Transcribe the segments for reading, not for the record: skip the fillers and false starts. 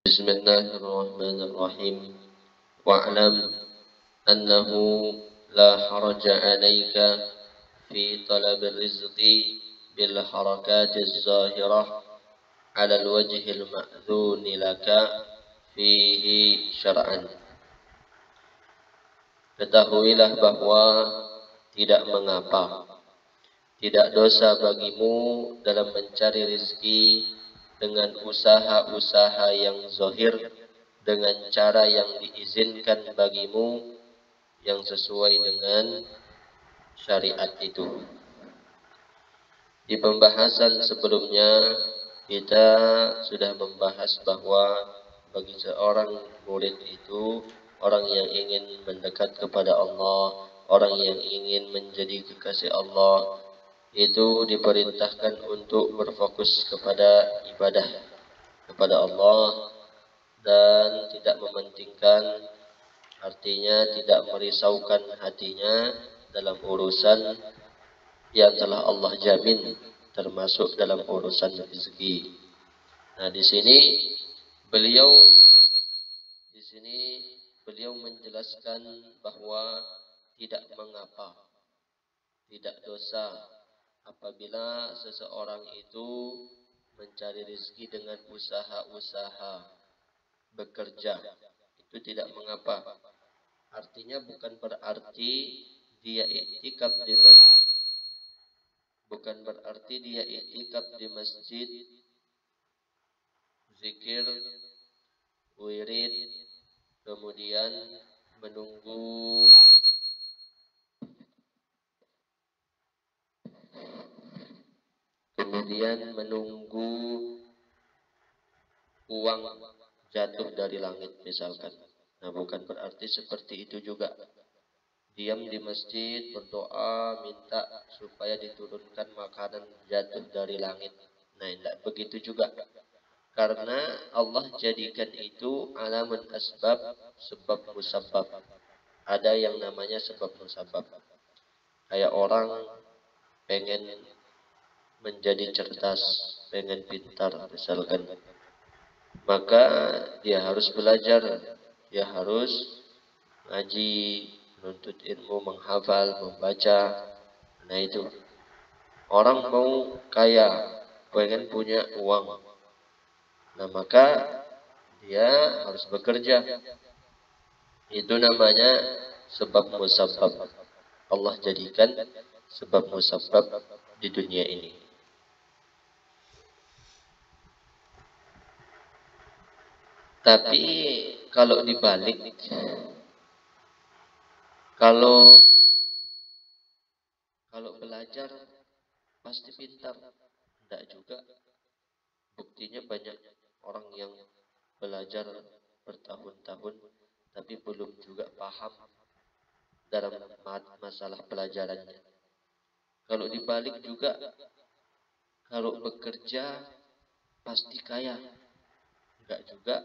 بسم الله الرحمن الرحيم واعلم أنه لا حرج عليك في طلب الرزق بالحركات الظاهرة على الوجه المأذون لك فيه syar'an. Ketahuilah bahwa tidak mengapa, tidak dosa bagimu dalam mencari rezeki dengan usaha-usaha yang zahir, dengan cara yang diizinkan bagimu yang sesuai dengan syariat itu. Di pembahasan sebelumnya kita sudah membahas bahwa bagi seorang murid itu, orang yang ingin mendekat kepada Allah, orang yang ingin menjadi kekasih Allah, itu diperintahkan untuk berfokus kepada ibadah kepada Allah dan tidak mementingkan, artinya tidak merisaukan hatinya dalam urusan yang telah Allah jamin, termasuk dalam urusan rezeki. Nah, di sini beliau menjelaskan bahwa tidak mengapa, tidak dosa apabila seseorang itu mencari rezeki dengan usaha-usaha bekerja. Itu tidak mengapa. Artinya bukan berarti dia iktikaf di masjid, bukan berarti dia iktikaf di masjid, zikir, wirid, kemudian menunggu uang jatuh dari langit misalkan. Nah, bukan berarti seperti itu juga. Diam di masjid, berdoa, minta supaya diturunkan makanan jatuh dari langit. Nah, tidak begitu juga. Karena Allah jadikan itu alamun asbab, sebab musabab. Ada yang namanya sebab musabab. Kayak orang pengen menjadi cerdas, pengen pintar misalkan, maka dia harus belajar, dia harus ngaji, menuntut ilmu, menghafal, membaca. Nah, itu orang mau kaya, pengen punya uang, nah maka dia harus bekerja. Itu namanya sebab musabab. Allah jadikan sebab musabab di dunia ini. Tapi kalau dibalik, kalau belajar pasti pintar, tidak juga. Buktinya banyak orang yang belajar bertahun-tahun tapi belum juga paham dalam masalah pelajarannya. Kalau dibalik juga, kalau bekerja pasti kaya, enggak juga.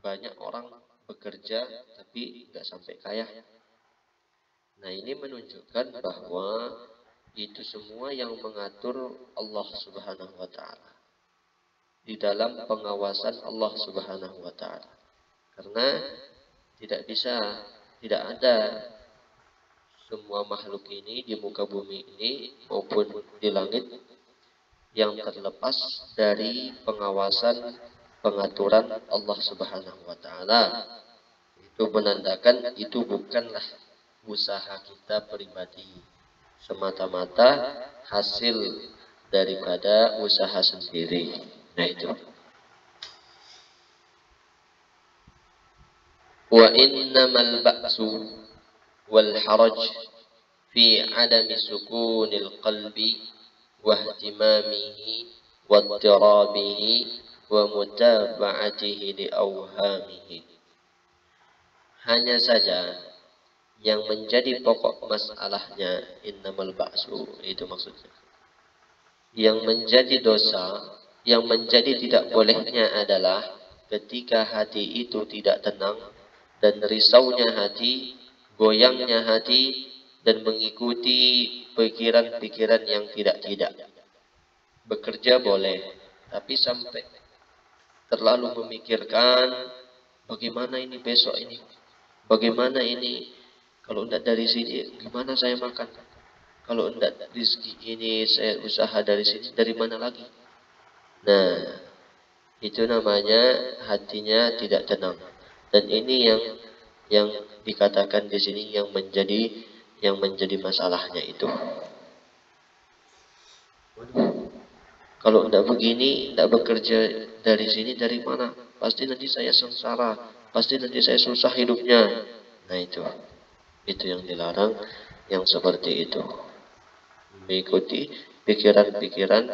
Banyak orang bekerja tapi enggak sampai kaya. Nah, ini menunjukkan bahwa itu semua yang mengatur Allah Subhanahu wa ta'ala, di dalam pengawasan Allah Subhanahu wa ta'ala. Karena tidak ada semua makhluk ini di muka bumi ini maupun di langit yang terlepas dari pengawasan, pengaturan Allah Subhanahu wa ta'ala. Itu menandakan itu bukanlah usaha kita pribadi, semata-mata hasil daripada usaha sendiri. Nah, itu. Wa innamal ba'su wal haraj fi adami sukunil qalbi wa ihtimamihi wa ittirabihi wa mutaba'atihi li awhamihi. Hanya saja yang menjadi pokok masalahnya, innamal ba'su, itu maksudnya, yang menjadi dosa, yang menjadi tidak bolehnya adalah ketika hati itu tidak tenang dan risaunya hati, goyangnya hati, dan mengikuti pikiran-pikiran yang tidak-tidak. Bekerja boleh, tapi sampai terlalu memikirkan bagaimana ini besok ini, bagaimana ini kalau tidak dari sini gimana saya makan, kalau tidak rezeki ini saya usaha dari sini dari mana lagi. Nah, itu namanya hatinya tidak tenang. Dan ini yang dikatakan di sini yang menjadi masalahnya itu. Kalau tidak begini, tidak bekerja dari sini dari mana? Pasti nanti saya sengsara, pasti nanti saya susah hidupnya. Nah itu yang dilarang, yang seperti itu. Mengikuti pikiran-pikiran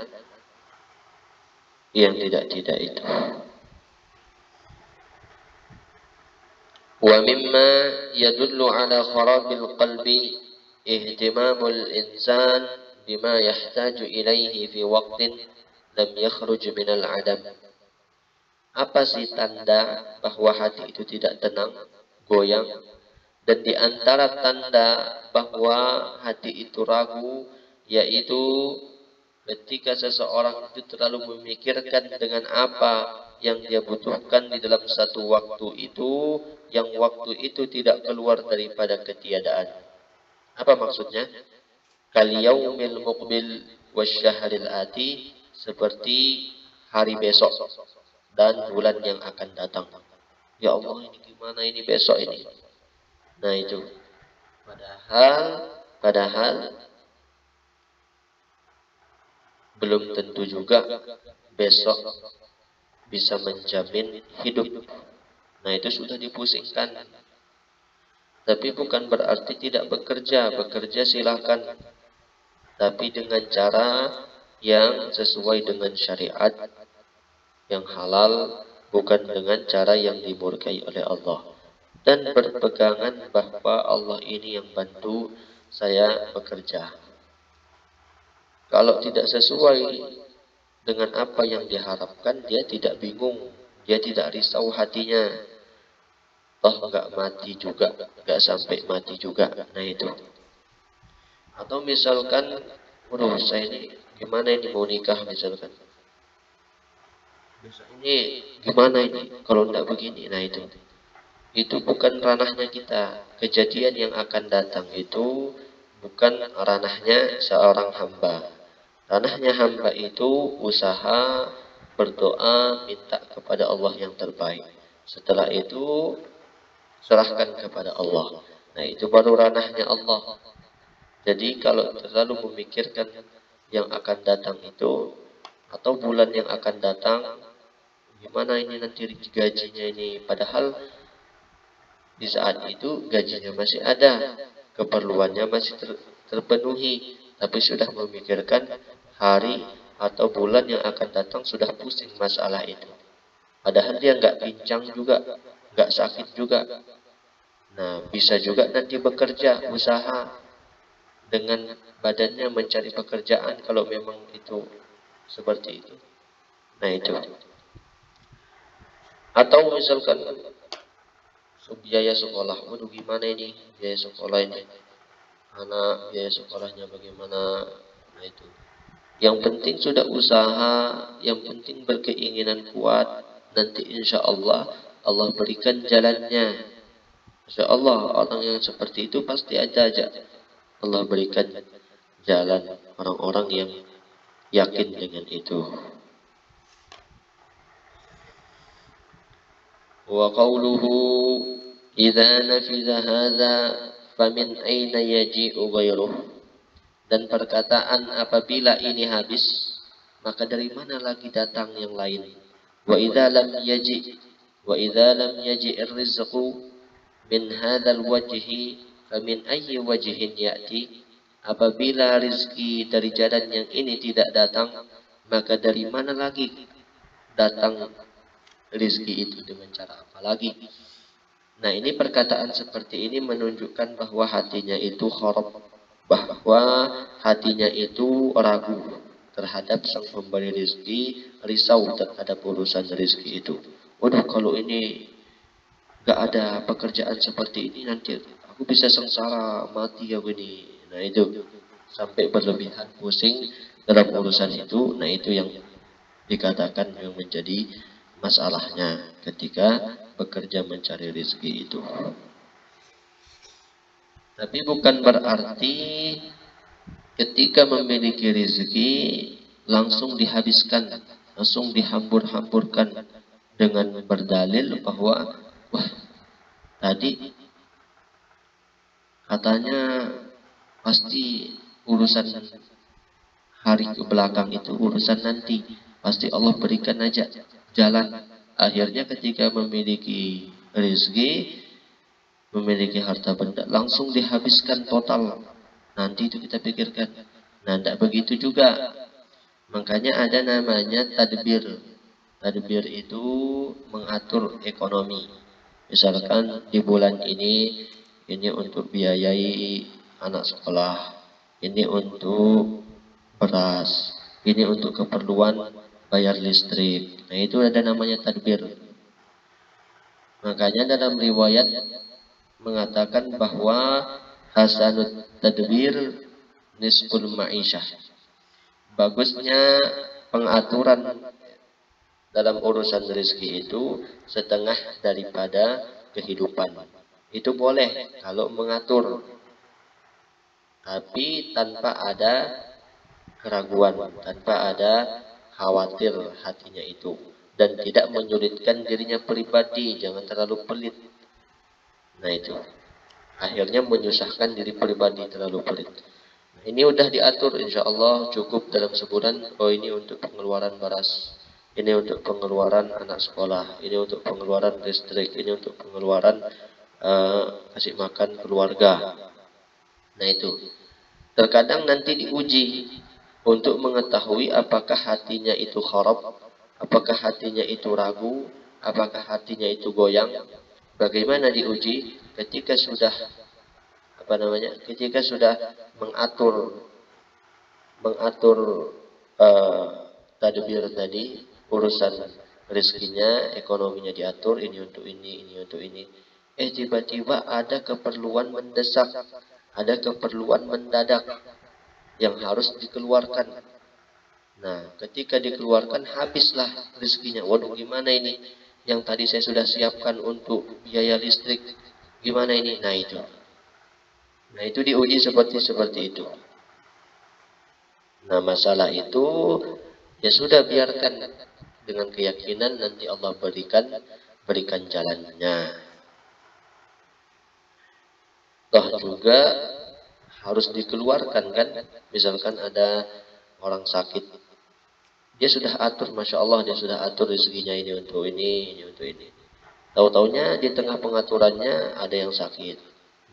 yang tidak itu. Wa mimma yadullu ala kharabil qalbi ihtimamul insan bima yahtaju ilaihi fi waqtin lam yakhruj minal adam. Apa sih tanda bahwa hati itu tidak tenang, goyang? Dan di antara tanda bahwa hati itu ragu, yaitu ketika seseorang itu terlalu memikirkan dengan apa yang dia butuhkan di dalam satu waktu itu, yang waktu itu tidak keluar daripada ketiadaan. Apa maksudnya? Kal yaumil muqbil wasyahril ati, seperti hari besok dan bulan yang akan datang. Ya Allah, ini gimana ini besok ini? Nah itu. Padahal belum tentu juga besok bisa menjamin hidup. Nah itu sudah dipusingkan. Tapi bukan berarti tidak bekerja. Bekerja silakan. Tapi dengan cara yang sesuai dengan syariat, yang halal, bukan dengan cara yang dimurkai oleh Allah. Dan berpegangan bahwa Allah ini yang bantu saya bekerja. Kalau tidak sesuai dengan apa yang diharapkan, dia tidak bingung, dia tidak risau hatinya. Toh nggak mati juga, nggak sampai mati juga. Nah itu. Atau misalkan, waduh saya ini gimana ini mau nikah misalkan. Ini gimana ini kalau tidak begini. Nah itu bukan ranahnya kita. Kejadian yang akan datang itu bukan ranahnya seorang hamba. Ranahnya hamba itu usaha, berdoa, minta kepada Allah yang terbaik. Setelah itu serahkan kepada Allah. Nah itu baru ranahnya Allah. Jadi kalau terlalu memikirkan yang akan datang itu, atau bulan yang akan datang, gimana ini nanti gajinya ini, padahal di saat itu gajinya masih ada, keperluannya masih terpenuhi, tapi sudah memikirkan hari atau bulan yang akan datang, sudah pusing masalah itu. Padahal dia nggak pincang juga, nggak sakit juga. Nah, bisa juga nanti bekerja, usaha dengan badannya mencari pekerjaan kalau memang itu seperti itu. Nah itu. Atau misalkan biaya sekolah, waduh gimana ini biaya sekolah ini, anak biaya sekolahnya bagaimana. Nah itu yang penting sudah usaha, yang penting berkeinginan kuat, nanti insya Allah Allah berikan jalannya. Insya Allah orang yang seperti itu pasti aja Allah berikan jalan, orang-orang yang yakin dengan itu. Wa qawluhu idza nafidha hadza famin aina yaji'u ghairuh. Dan perkataan apabila ini habis, maka dari mana lagi datang yang lain. Wa idza lam yaji ar-rizqu min hadzal wajhi famin ayyi wajhin ya'ti. Apabila rizki dari jalan yang ini tidak datang, maka dari mana lagi datang rizki itu, dengan cara apa lagi? Nah ini perkataan seperti ini menunjukkan bahwa hatinya itu kharab, bahwa hatinya itu ragu terhadap sang pemberi rizki, risau terhadap urusan rizki itu. Waduh kalau ini gak ada pekerjaan seperti ini, nanti aku bisa sengsara, mati ya begini. Nah itu sampai berlebihan pusing dalam urusan itu. Nah itu yang dikatakan yang menjadi masalahnya ketika bekerja mencari rezeki itu. Tapi bukan berarti ketika memiliki rezeki langsung dihabiskan, langsung dihambur-hamburkan dengan berdalil bahwa wah tadi katanya pasti urusan hari ke belakang itu urusan nanti, pasti Allah berikan aja jalan. Akhirnya ketika memiliki rezeki, memiliki harta benda langsung dihabiskan total. Nanti itu kita pikirkan. Nah, tidak begitu juga. Makanya ada namanya tadbir. Tadbir itu mengatur ekonomi. Misalkan di bulan ini untuk biayai anak sekolah, ini untuk beras, ini untuk keperluan bayar listrik. Nah, itu ada namanya tadbir. Makanya dalam riwayat mengatakan bahwa hasanut tadbir nisful ma'isyah. Bagusnya pengaturan dalam urusan rezeki itu setengah daripada kehidupan. Itu boleh kalau mengatur, tapi tanpa ada keraguan, tanpa ada khawatir hatinya itu, dan tidak menyulitkan dirinya pribadi, jangan terlalu pelit. Nah itu akhirnya menyusahkan diri pribadi terlalu pelit. Nah, ini udah diatur, insya Allah cukup dalam sebulan. Oh, ini untuk pengeluaran beras, ini untuk pengeluaran anak sekolah, ini untuk pengeluaran listrik, ini untuk pengeluaran kasih makan keluarga. Nah itu terkadang nanti diuji untuk mengetahui apakah hatinya itu kharab, apakah hatinya itu ragu, apakah hatinya itu goyang. Bagaimana diuji? Ketika sudah ketika sudah mengatur tadbir tadi, urusan rezekinya, ekonominya diatur, ini untuk ini untuk ini. Tiba-tiba ada keperluan mendesak, ada keperluan mendadak yang harus dikeluarkan. Nah, ketika dikeluarkan habislah rezekinya. Waduh, gimana ini? Yang tadi saya sudah siapkan untuk biaya listrik, gimana ini? Nah itu diuji seperti itu. Nah, masalah itu ya sudah, biarkan dengan keyakinan nanti Allah berikan jalannya. Toh juga harus dikeluarkan kan. Misalkan ada orang sakit, dia sudah atur, masya Allah, dia sudah atur rezekinya, ini untuk ini untuk ini. Tahu-taunya di tengah pengaturannya ada yang sakit,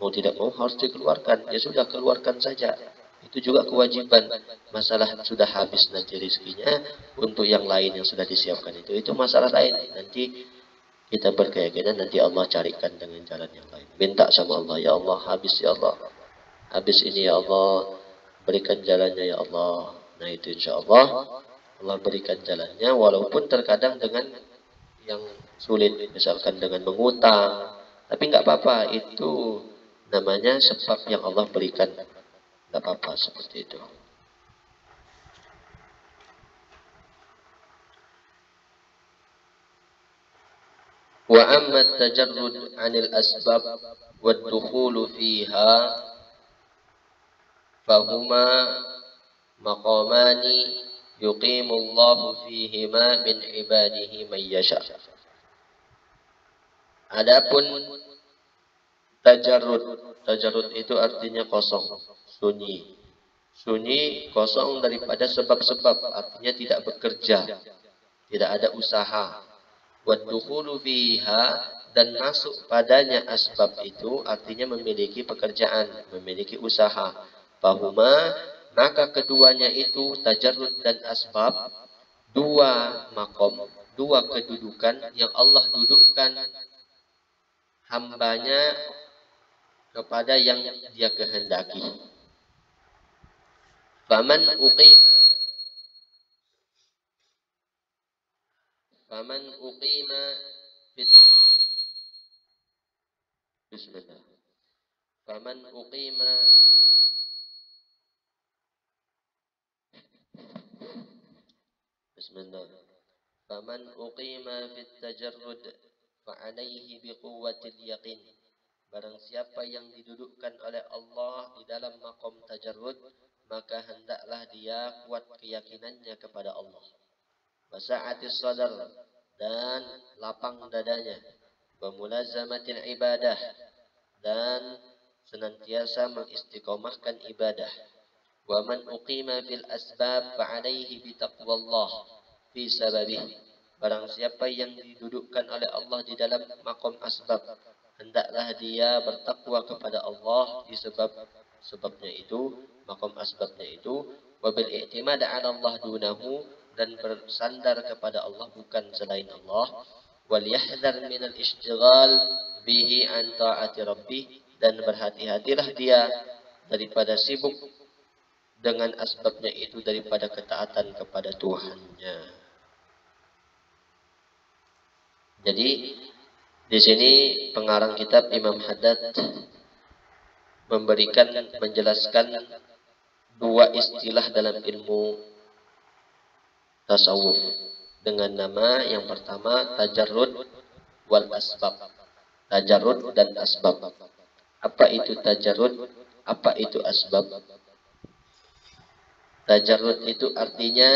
mau tidak mau harus dikeluarkan. Ya sudah, keluarkan saja. Itu juga kewajiban. Masalah sudah habis nanti rezekinya untuk yang lain yang sudah disiapkan itu masalah lain. Nanti kita berkeyakinan nanti Allah carikan dengan jalan yang lain. Minta sama Allah, ya Allah, habis ya Allah, habis ini ya Allah, berikan jalannya ya Allah. Nah itu insya Allah Allah berikan jalannya, walaupun terkadang dengan yang sulit, misalkan dengan mengutang. Tapi nggak apa-apa, itu namanya sebab yang Allah berikan. Nggak apa-apa seperti itu. Wa amma tajarrud 'anil asbab wad dukhulu fiha fahuma maqamani yuqimullahu fihima min ibadihi man yasha. Adapun tajarrud itu artinya kosong, sunyi. Sunyi, kosong daripada sebab-sebab, artinya tidak bekerja, tidak ada usaha. Waddukhulu fiha, dan masuk padanya asbab itu artinya memiliki pekerjaan, memiliki usaha. Fahuma, maka keduanya itu tajarrud dan asbab, dua makom, dua kedudukan yang Allah dudukkan hambanya kepada yang dia kehendaki. Faman uqima fit tajarrud. Bismillah. Faman uqima Bismillah. Faman uqima fit tajarrud fa'alaihi biquwwatil yaqin. Barang siapa yang didudukkan oleh Allah di dalam maqam tajarrud, maka hendaklah dia kuat keyakinannya kepada Allah. Wasa'atis sadar, dan lapang dadanya. Wa mulazamatil ibadah, dan senantiasa mengistiqomahkan ibadah. Wa man uqima fil asbab fa'alaihi bitaqwallah fi sababih. Barang siapa yang didudukkan oleh Allah di dalam maqam asbab, hendaklah dia bertakwa kepada Allah di sebabnya itu, maqam asbabnya itu. Wa bil i'timad 'ala Allah dunahu, dan bersandar kepada Allah bukan selain Allah. Wal yahdhar minal ishtighal bihi an ta'ati rabbih, dan berhati-hatilah dia daripada sibuk dengan asbabnya itu daripada ketaatan kepada Tuhannya. Jadi di sini pengarang kitab Imam Haddad menjelaskan dua istilah dalam ilmu tasawuf dengan nama yang pertama tajarrud wal asbab. Tajarrud dan asbab. Apa itu tajarrud? Apa itu asbab? Tajarrud itu artinya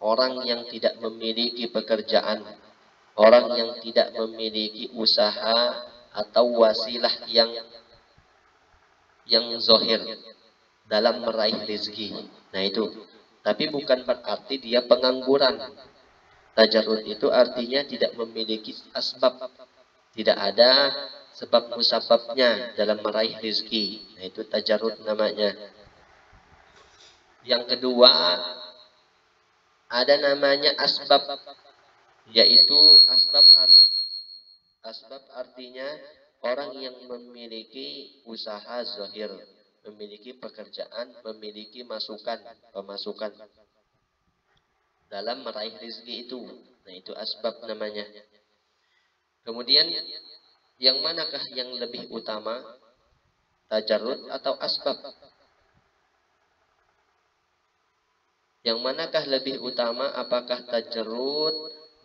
orang yang tidak memiliki pekerjaan, orang yang tidak memiliki usaha atau wasilah yang zahir dalam meraih rezeki. Nah itu. Tapi bukan berarti dia pengangguran. Tajarrud itu artinya tidak memiliki asbab. Tidak ada sebab musababnya dalam meraih rezeki. Nah itu tajarrud namanya. Yang kedua, ada namanya asbab, yaitu asbab artinya orang yang memiliki usaha zahir, memiliki pekerjaan, memiliki pemasukan dalam meraih rezeki itu. Nah itu asbab namanya. Kemudian yang manakah yang lebih utama, tajarrud atau asbab? Yang manakah lebih utama? Apakah tajarrud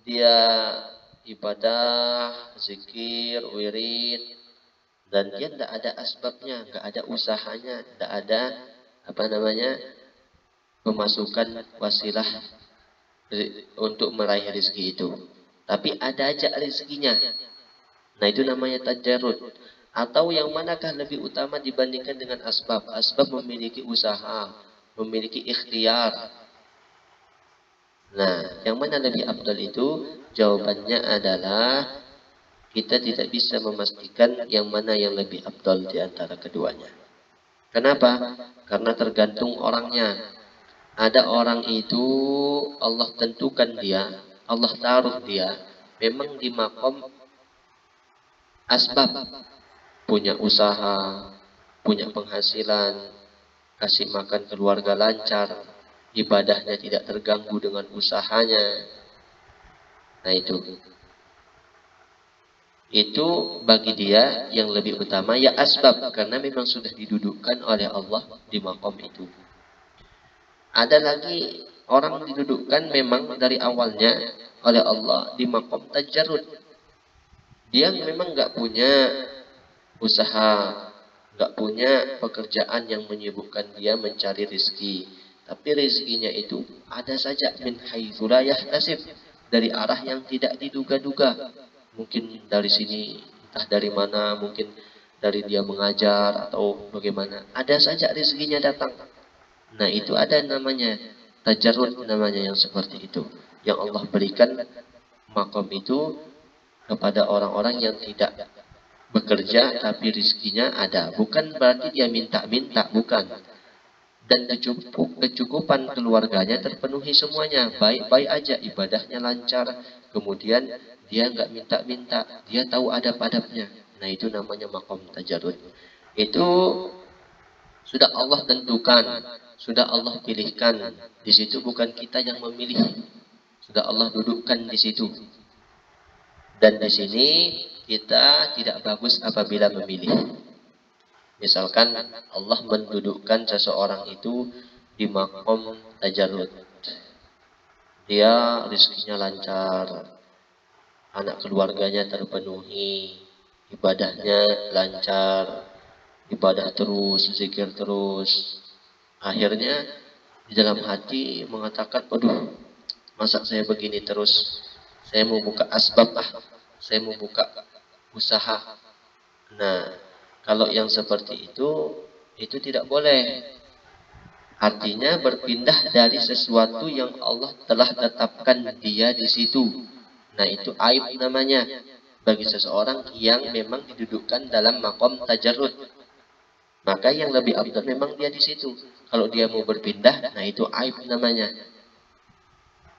dia ibadah, zikir, wirid, dan dia tidak ada asbabnya, tidak ada usahanya, tidak ada pemasukan wasilah untuk meraih rezeki itu. Tapi ada aja rezekinya. Nah itu namanya tajarrud. Atau yang manakah lebih utama dibandingkan dengan asbab? Asbab memiliki usaha, memiliki ikhtiar. Nah, yang mana lebih afdal itu? Jawabannya adalah kita tidak bisa memastikan yang mana yang lebih afdal di antara keduanya. Kenapa? Karena tergantung orangnya. Ada orang itu Allah tentukan dia, Allah taruh dia memang di maqam asbab, punya usaha, punya penghasilan, kasih makan keluarga lancar, ibadahnya tidak terganggu dengan usahanya. Nah itu bagi dia yang lebih utama ya asbab, karena memang sudah didudukkan oleh Allah di maqam itu. Ada lagi orang didudukkan memang dari awalnya oleh Allah di maqam tajarrud. Dia memang nggak punya usaha, nggak punya pekerjaan yang menyibukkan dia mencari rezeki. Tapi rezekinya itu ada saja min haitsu la yahtasib, dari arah yang tidak diduga-duga. Mungkin dari sini, entah dari mana, mungkin dari dia mengajar atau bagaimana. Ada saja rezekinya datang. Nah itu ada namanya tajarrud, namanya yang seperti itu. Yang Allah berikan makom itu kepada orang-orang yang tidak bekerja tapi rezekinya ada. Bukan berarti dia minta-minta, bukan. Dan kecukupan keluarganya terpenuhi semuanya, baik-baik aja, ibadahnya lancar, kemudian dia nggak minta-minta, dia tahu adab-adabnya. Nah itu namanya makom tajarrud. Itu sudah Allah tentukan, sudah Allah pilihkan. Di situ bukan kita yang memilih, sudah Allah dudukkan di situ. Dan di sini kita tidak bagus apabila memilih. Misalkan Allah mendudukkan seseorang itu di maqam tajarrud. dia rezekinya lancar, anak keluarganya terpenuhi, ibadahnya lancar, ibadah terus, zikir terus. Akhirnya di dalam hati mengatakan, aduh, masa saya begini terus? Saya mau buka asbab saya mau buka usaha. Nah, kalau yang seperti itu tidak boleh. Artinya berpindah dari sesuatu yang Allah telah tetapkan dia di situ. Nah, itu aib namanya bagi seseorang yang memang didudukkan dalam makom tajarrud. Maka yang lebih abdul memang dia di situ. Kalau dia mau berpindah, nah itu aib namanya.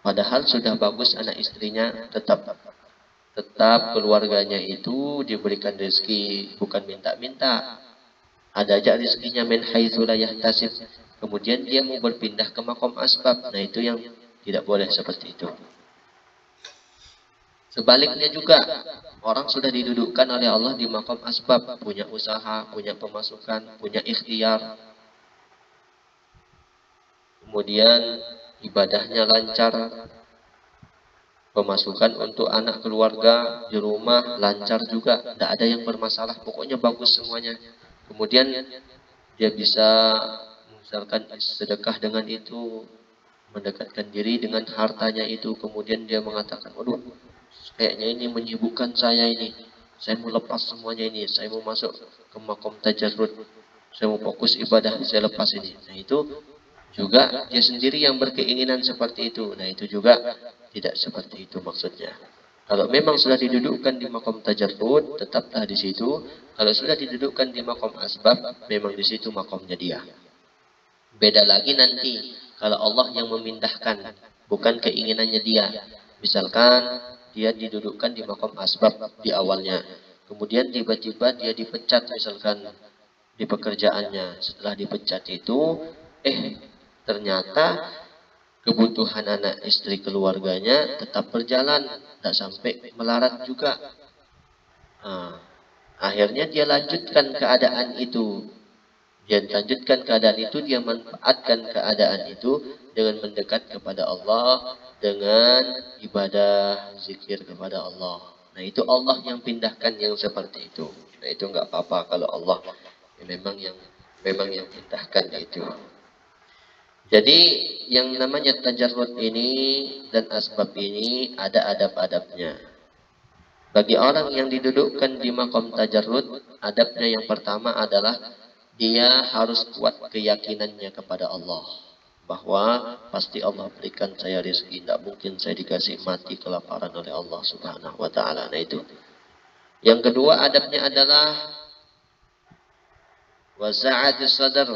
Padahal sudah bagus anak istrinya tetap keluarganya itu diberikan rezeki, bukan minta-minta. Ada aja rezekinya min haitsu la yahtasib. Kemudian dia mau berpindah ke makom asbab. Nah, itu yang tidak boleh seperti itu. Sebaliknya juga, orang sudah didudukkan oleh Allah di makom asbab, punya usaha, punya pemasukan, punya ikhtiar. Kemudian ibadahnya lancar, pemasukan untuk anak keluarga di rumah lancar juga, tidak ada yang bermasalah, pokoknya bagus semuanya. Kemudian dia bisa misalkan sedekah dengan itu, mendekatkan diri dengan hartanya itu, kemudian dia mengatakan, waduh, kayaknya ini menyibukkan saya ini, saya mau lepas semuanya ini, saya mau masuk ke makom tajarrud, saya mau fokus ibadah, saya lepas ini. Nah, itu juga dia sendiri yang berkeinginan seperti itu. Nah, itu juga tidak seperti itu maksudnya. Kalau memang sudah didudukkan di makom tajarrud, tetaplah di situ. Kalau sudah didudukkan di makom asbab, memang di situ makomnya dia. Beda lagi nanti kalau Allah yang memindahkan, bukan keinginannya dia. Misalkan dia didudukkan di makom asbab di awalnya, kemudian tiba-tiba dia dipecat misalkan di pekerjaannya. Setelah dipecat itu, ternyata kebutuhan anak istri keluarganya tetap berjalan, tidak sampai melarat juga. Nah, akhirnya dia lanjutkan keadaan itu. Dia lanjutkan keadaan itu, dia manfaatkan keadaan itu dengan mendekat kepada Allah, dengan ibadah, zikir kepada Allah. Nah, itu Allah yang pindahkan yang seperti itu. Nah, itu nggak apa-apa kalau Allah memang yang pindahkan itu. Jadi yang namanya tajarrud ini dan asbab ini ada adab-adabnya. Bagi orang yang didudukkan di makom tajarrud, adabnya yang pertama adalah dia harus kuat keyakinannya kepada Allah. Bahwa pasti Allah berikan saya rezeki, tidak mungkin saya dikasih mati kelaparan oleh Allah Subhanahu wa Ta'ala. Nah, itu. Yang kedua adabnya adalah wasa'atus sadar,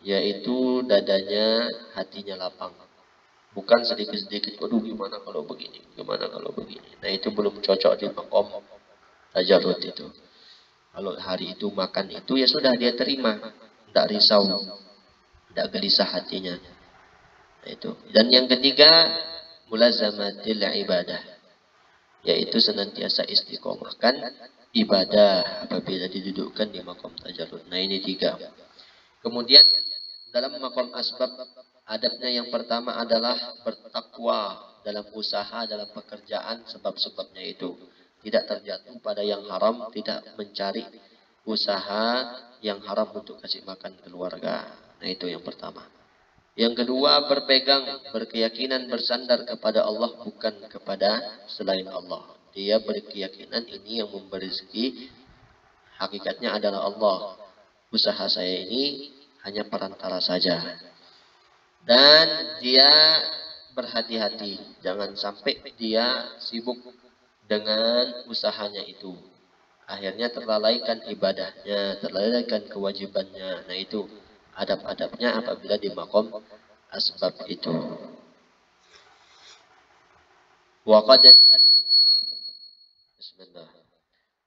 yaitu dadanya, hatinya lapang. Bukan sedikit-sedikit, aduh gimana kalau begini, gimana kalau begini. Nah, itu belum cocok di makom tajarrud itu. Kalau hari itu makan itu, ya sudah dia terima, tidak risau, tidak gelisah hatinya. Nah, itu. Dan yang ketiga, mulazamatil ibadah, yaitu senantiasa istiqomahkan ibadah apabila didudukkan di makom tajarrud. Nah, ini tiga. Kemudian dalam makom asbab, adabnya yang pertama adalah bertakwa dalam usaha, dalam pekerjaan, sebab-sebabnya itu. Tidak terjatuh pada yang haram, tidak mencari usaha yang haram untuk kasih makan keluarga. Nah, itu yang pertama. Yang kedua, berkeyakinan bersandar kepada Allah, bukan kepada selain Allah. Dia berkeyakinan ini yang memberi rezeki, hakikatnya adalah Allah. Usaha saya ini hanya perantara saja. Dan dia berhati-hati, jangan sampai dia sibuk dengan usahanya itu. Akhirnya terlalaikan ibadahnya, terlalaikan kewajibannya. Nah, itu adab-adabnya apabila di makom asbab itu. Waqad Bismillah.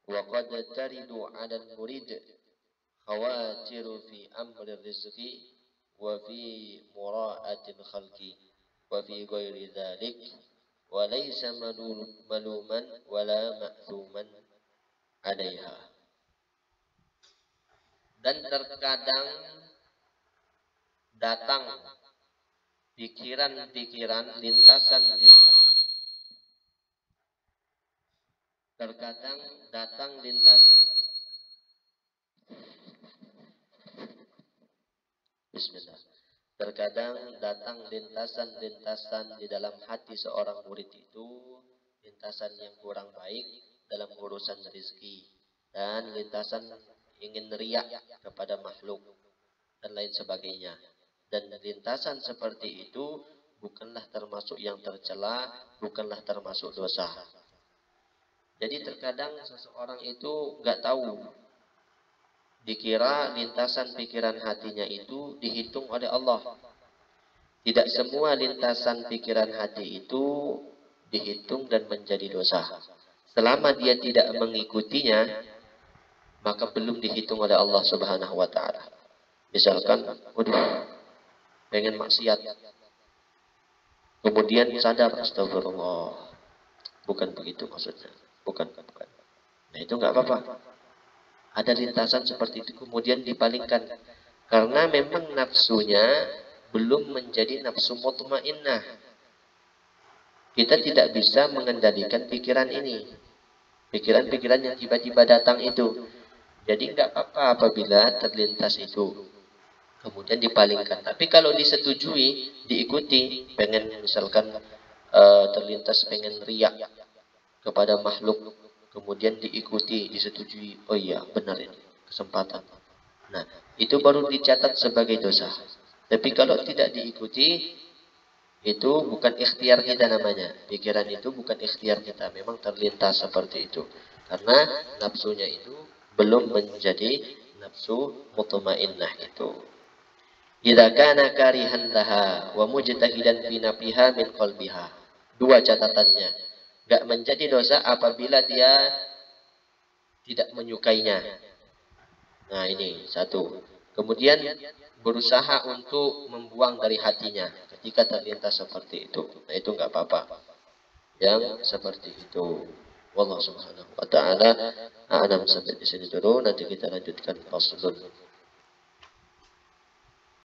Waqad taridu 'ala al-murid khawatiru fi amri rizqi wa fi mura'ati al-khalqi wa fi ghairi dhalik wa laysa maluman wala ma'thuman 'alaiha. Dan terkadang datang pikiran-pikiran, lintasan-lintasan. Terkadang datang lintasan. Bismillah. Terkadang datang lintasan-lintasan di dalam hati seorang murid itu, lintasan yang kurang baik dalam urusan rezeki, dan lintasan ingin riak kepada makhluk, dan lain sebagainya. Dan lintasan seperti itu bukanlah termasuk yang tercela, bukanlah termasuk dosa. Jadi terkadang seseorang itu nggak tahu, dikira lintasan pikiran hatinya itu dihitung oleh Allah. Tidak semua lintasan pikiran hati itu dihitung dan menjadi dosa. Selama dia tidak mengikutinya, maka belum dihitung oleh Allah Subhanahu wa Ta'ala. Misalkan, waduh, pengen maksiat, kemudian sadar, astagfirullah, bukan begitu maksudnya, bukan. Nah itu nggak apa-apa. Ada lintasan seperti itu kemudian dipalingkan, karena memang nafsunya belum menjadi nafsu mutmainnah. Kita tidak bisa mengendalikan pikiran ini, pikiran-pikiran yang tiba-tiba datang itu. Jadi nggak apa-apa apabila terlintas itu kemudian dipalingkan. Tapi kalau disetujui, diikuti, pengen misalkan terlintas pengen riak kepada makhluk, kemudian diikuti, disetujui, oh iya benar ini kesempatan. Nah itu baru dicatat sebagai dosa. Tapi kalau tidak diikuti, itu bukan ikhtiar kita namanya. Pikiran itu bukan ikhtiar kita, memang terlintas seperti itu. Karena nafsunya itu belum menjadi nafsu mutmainnah itu. Idza kana karihan laha wa mujtahidan fi nafiha min qalbiha. Dua catatannya. Enggak menjadi dosa apabila dia tidak menyukainya. Nah, ini satu. Kemudian berusaha untuk membuang dari hatinya ketika terlintas seperti itu. Nah, itu enggak apa-apa. Yang seperti itu. Wallahu subhanahu wa ta'ala a'lam. Sampai di sini dulu, nanti kita lanjutkan faslun.